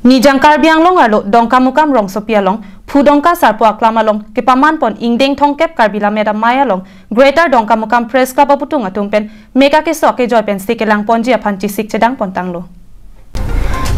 Nijang Karbiang long arlo dongka mukam rong sopia long phu dongka sarpo aklama long ke paman pon ingdeng thongkep karbila meda maya long greater dongka mukam press club aputung atumpen mega ke soke joypen sikelang ponji aphan chisik cedang pontanglo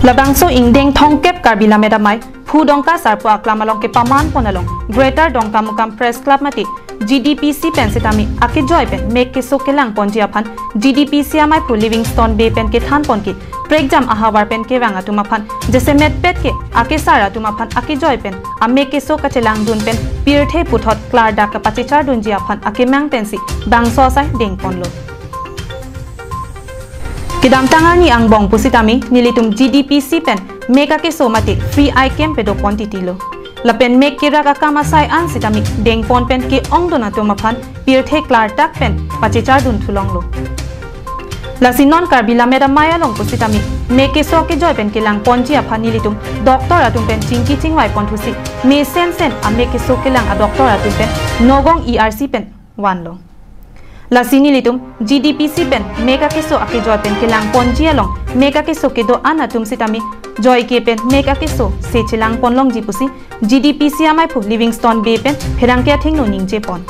labangso ingdeng thongkep karbila meda mai phu dongka sarpo aklama long ke paman ponalong greater dongka mukam press club mati GDPC pensitami ake joypen make ke sokelang ponji aphan GDPC amai phu Livingstone Bay pen ke than pon ki Prekjam ahawar pen ke wanga tumapan jese met pet ke ake sara tumapan ake joy pen ame ke so kachelang dun pen pirthe puthot klar da ka pachichar dun ji aphan ake mang pensi bangso sai deng ponlo kidam tangar ni ang bong pusitami nilitum GDPC pen meka ke so mate free icam pedo quantity lo lapen mek ke raga kama sai an sitami deng pon pen ke ong dona tumapan pirthe klar tak pen pachichar dun thulong lo Lasinon karbila meda maya long pusitami meke so ke joy pen kelang ponji aphani litum doctor atum pen chingki chingwai ponthusi me sen a meke so kelang a doctor atum pen nogong ERC pen wan long lasini litum GDPC pen meka ke so ake joy pen kelang ponji along meka ke so ke do an atum sitami joy ke pen meka ke so se chilang pon long jipusi GDPC amai phu Livingstone Bay pen pherang ke thing no ningje pon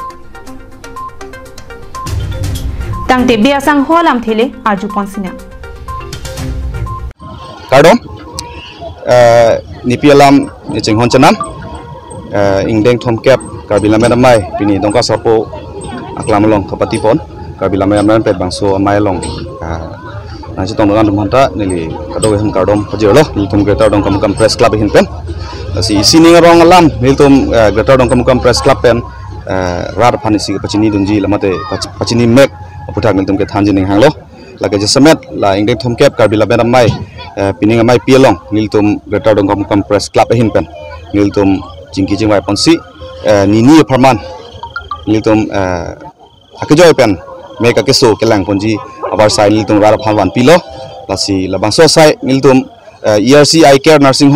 Tangte biasang holam thele arju ponsina Kardom nipialam chinghon chanam ingdeng thomkep karbila meda mai pini dongka sapo aklamalong kapati pon karbila meda pet bangso mai long na chi tongdan dum hanta nili kado hem kardom pajelo niltum greater dongkam kam press club hin pen si sining rong alam niltum greater dongkam kam press club pen rar phanisi pachini dunji lamate pachini mek putak niltum ke thanjin ning hanglo lage jesamet la ingdeng thomkep karbila meda mai pining amai pialong niltum greater dongkam kam press club hin pen niltum jingki jingwai ponsi nini farman niltum akejoy pen meka keso kelang ponji abar sai niltum rar phanwan pilo lasi labangso sai niltum ERC I care nursing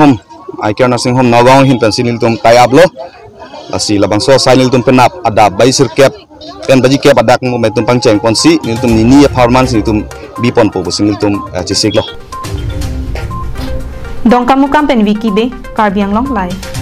home nagaon hin pen niltum tayablo lasi labangso sai niltum penap adab bai sirkep pen baji ke badak mo metum pangcheng ponsi niltum nini farman niltum bipon po niltum chisiklo Dongka mukam pen wiki be Karbiang long live